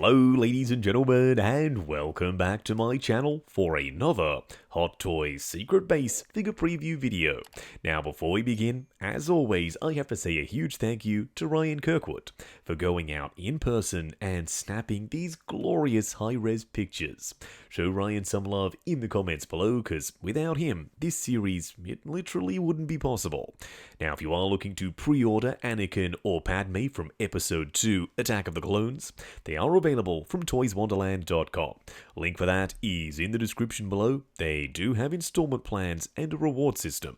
Hello ladies and gentlemen, and welcome back to my channel for another Hot Toys Secret Base figure preview video. Now before we begin, as always, I have to say a huge thank you to Ryan Kirkwood for going out in person and snapping these glorious high-res pictures. Show Ryan some love in the comments below, because without him, this series, it literally wouldn't be possible. Now if you are looking to pre-order Anakin or Padme from Episode 2 Attack of the Clones, they are available from toyswonderland.com. Link for that is in the description below. They do have installment plans and a reward system.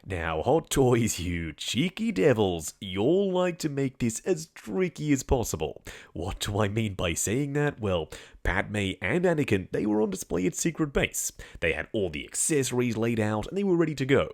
Now, Hot Toys, you cheeky devils, you'll like to make this as tricky as possible. What do I mean by saying that? Well, Padme and Anakin, they were on display at Secret Base. They had all the accessories laid out and they were ready to go.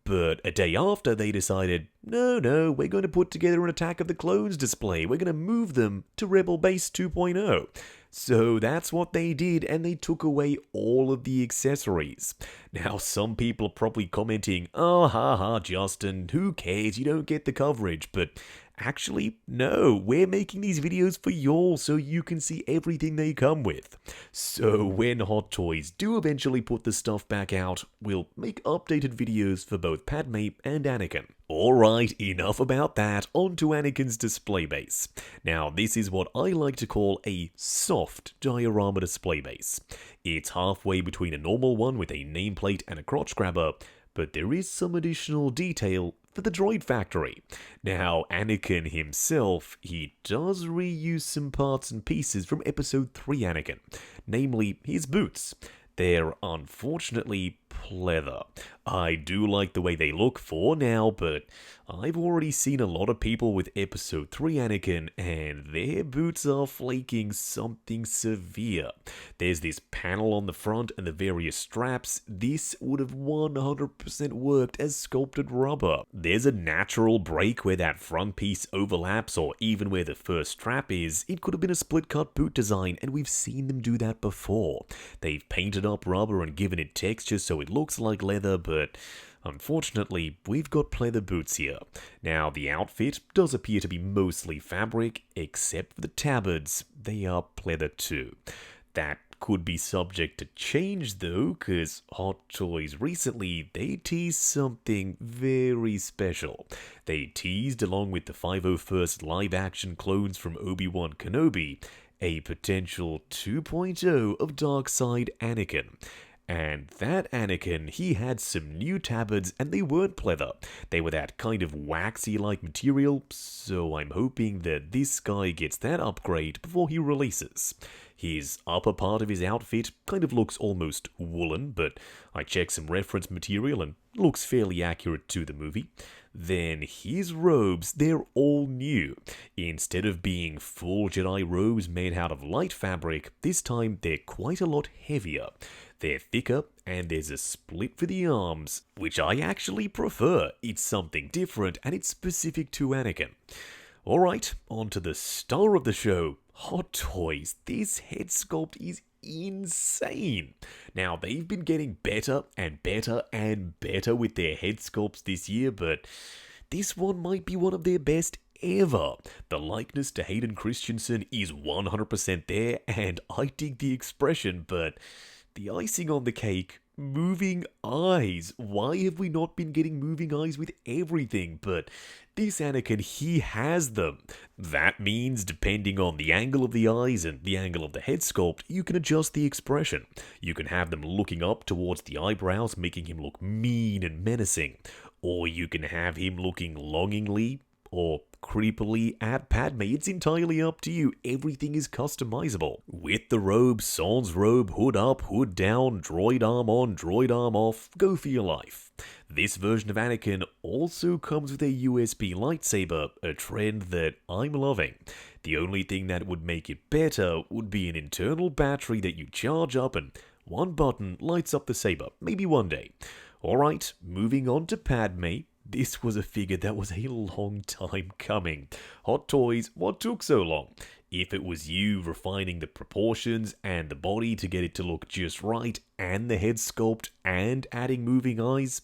But a day after, they decided, no, we're going to put together an Attack of the Clones display. We're going to move them to Rebel Base 2.0. So that's what they did, and they took away all of the accessories. Now, some people are probably commenting, oh, haha, Justin, who cares? You don't get the coverage. But actually, no, we're making these videos for y'all so you can see everything they come with. So when Hot Toys do eventually put the stuff back out, we'll make updated videos for both Padme and Anakin. Alright, enough about that, on to Anakin's display base. Now, this is what I like to call a soft diorama display base. It's halfway between a normal one with a nameplate and a crotch grabber, but there is some additional detail for the droid factory. Now, Anakin himself, he does reuse some parts and pieces from Episode 3 Anakin, namely his boots. They're unfortunately pleather. I do like the way they look for now, but I've already seen a lot of people with Episode 3 Anakin, and their boots are flaking something severe. There's this panel on the front and the various straps. This would have 100% worked as sculpted rubber. There's a natural break where that front piece overlaps, or even where the first strap is. It could have been a split-cut boot design, and we've seen them do that before. They've painted up rubber and given it texture so it looks like leather, but unfortunately, we've got pleather boots here. Now, the outfit does appear to be mostly fabric, except for the tabards. They are pleather too. That could be subject to change though, because Hot Toys recently, they teased something very special. They teased, along with the 501st live-action clones from Obi-Wan Kenobi, a potential 2.0 of Darkside Anakin. And that Anakin, he had some new tabards, and they weren't pleather. They were that kind of waxy-like material, so I'm hoping that this guy gets that upgrade before he releases. His upper part of his outfit kind of looks almost woolen, but I checked some reference material and looks fairly accurate to the movie. Then his robes, they're all new. Instead of being full Jedi robes made out of light fabric, this time they're quite a lot heavier. They're thicker, and there's a split for the arms, which I actually prefer. It's something different, and it's specific to Anakin. Alright, on to the star of the show, Hot Toys. This head sculpt is insane. Now, they've been getting better and better and better with their head sculpts this year, but this one might be one of their best ever. The likeness to Hayden Christensen is 100% there, and I dig the expression, but the icing on the cake, moving eyes. Why have we not been getting moving eyes with everything? But this Anakin, he has them. That means, depending on the angle of the eyes and the angle of the head sculpt, you can adjust the expression. You can have them looking up towards the eyebrows, making him look mean and menacing. Or you can have him looking longingly or creepily at Padme. It's entirely up to you. Everything is customizable. With the robe, sans robe, hood up, hood down, droid arm on, droid arm off, go for your life. This version of Anakin also comes with a USB lightsaber, a trend that I'm loving. The only thing that would make it better would be an internal battery that you charge up and one button lights up the saber, maybe one day. Alright, moving on to Padme. This was a figure that was a long time coming. Hot Toys, what took so long? If it was you refining the proportions and the body to get it to look just right, and the head sculpt, and adding moving eyes,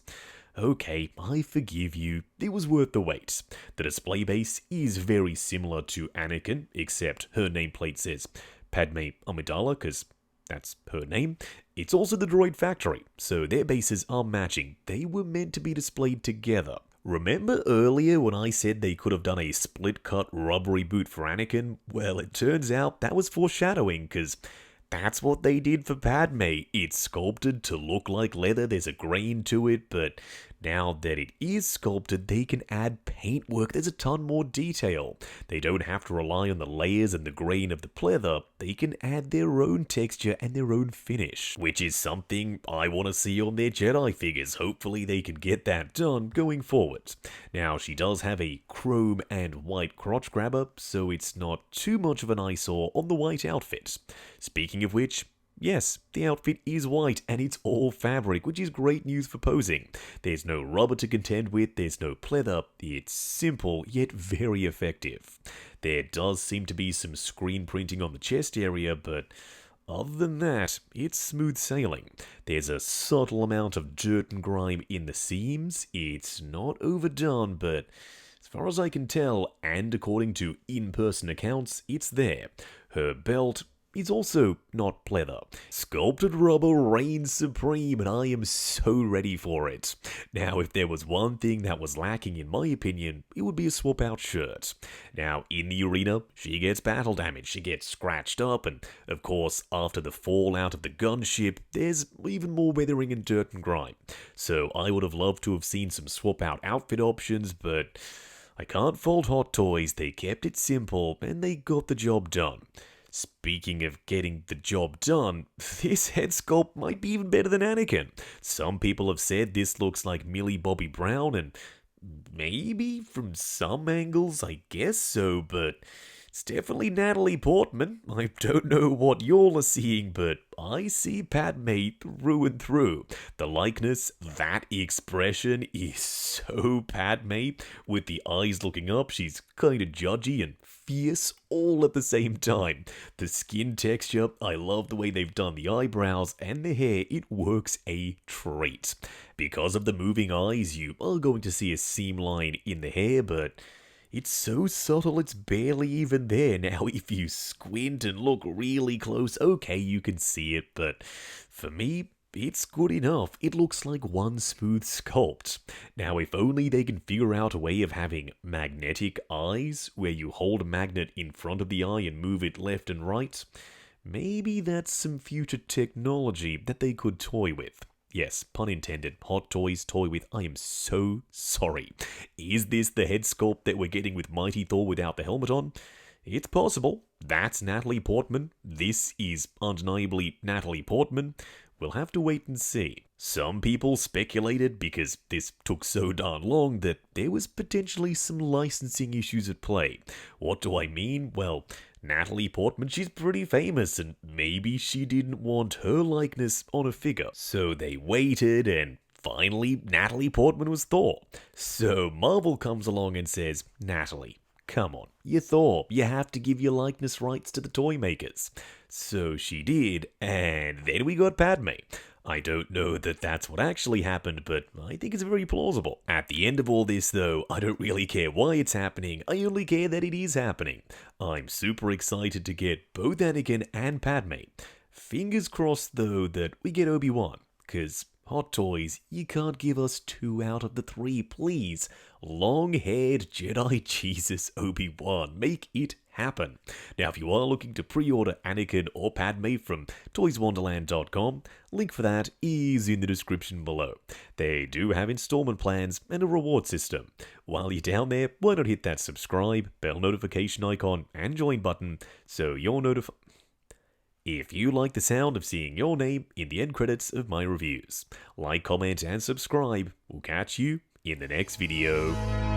Okay, I forgive you. It was worth the wait. The display base is very similar to Anakin, except her nameplate says Padme Amidala, because that's her name. It's also the droid factory, so their bases are matching. They were meant to be displayed together. Remember earlier when I said they could have done a split-cut rubbery boot for Anakin? Well, it turns out that was foreshadowing, because that's what they did for Padme. It's sculpted to look like leather, there's a grain to it, but now that it is sculpted, they can add paintwork. There's a ton more detail. They don't have to rely on the layers and the grain of the pleather. They can add their own texture and their own finish, which is something I want to see on their Jedi figures. Hopefully they can get that done going forward. Now, she does have a chrome and white crotch grabber, so it's not too much of an eyesore on the white outfit. Speaking of which, yes, the outfit is white and it's all fabric, which is great news for posing. There's no rubber to contend with, there's no pleather, it's simple yet very effective. There does seem to be some screen printing on the chest area, but other than that, it's smooth sailing. There's a subtle amount of dirt and grime in the seams, it's not overdone, but as far as I can tell, and according to in-person accounts, it's there. Her belt is also not pleather. Sculpted rubber reigns supreme, and I am so ready for it. Now, if there was one thing that was lacking in my opinion, it would be a swap-out shirt. Now, in the arena, she gets battle damage, she gets scratched up, and of course, after the fallout of the gunship, there's even more weathering and dirt and grime. So I would have loved to have seen some swap-out outfit options, but I can't fault Hot Toys. They kept it simple, and they got the job done. Speaking of getting the job done, this head sculpt might be even better than Anakin. Some people have said this looks like Millie Bobby Brown, and maybe from some angles, I guess so, but it's definitely Natalie Portman. I don't know what y'all are seeing, but I see Padme through and through. The likeness, that expression is so Padme. With the eyes looking up, she's kind of judgy and fierce all at the same time. The skin texture, I love the way they've done the eyebrows and the hair, it works a treat. Because of the moving eyes, you are going to see a seam line in the hair, but it's so subtle it's barely even there. Now, if you squint and look really close, okay, you can see it, but for me, it's good enough. It looks like one smooth sculpt. Now, if only they can figure out a way of having magnetic eyes, where you hold a magnet in front of the eye and move it left and right. Maybe that's some future technology that they could toy with. Yes, pun intended, Hot Toys toy with. I am so sorry. Is this the head sculpt that we're getting with Mighty Thor without the helmet on? It's possible. That's Natalie Portman. This is undeniably Natalie Portman. We'll have to wait and see. Some people speculated, because this took so darn long, that there was potentially some licensing issues at play. What do I mean? Well, Natalie Portman, she's pretty famous, and maybe she didn't want her likeness on a figure. So they waited, and finally, Natalie Portman was Thor. So Marvel comes along and says, Natalie, come on, you're Thor. You have to give your likeness rights to the toy makers. So she did, and then we got Padme. I don't know that that's what actually happened, but I think it's very plausible. At the end of all this, though, I don't really care why it's happening. I only care that it is happening. I'm super excited to get both Anakin and Padme. Fingers crossed, though, that we get Obi-Wan, because Hot Toys, you can't give us 2 out of the 3, please. Long-haired Jedi Jesus Obi-Wan, make it happen. Now, if you are looking to pre-order Anakin or Padme from toyswonderland.com, link for that is in the description below. They do have installment plans and a reward system. While you're down there, why not hit that subscribe, bell notification icon, and join button so you're notified if you like the sound of seeing your name in the end credits of my reviews. Like, comment, and subscribe. We'll catch you in the next video.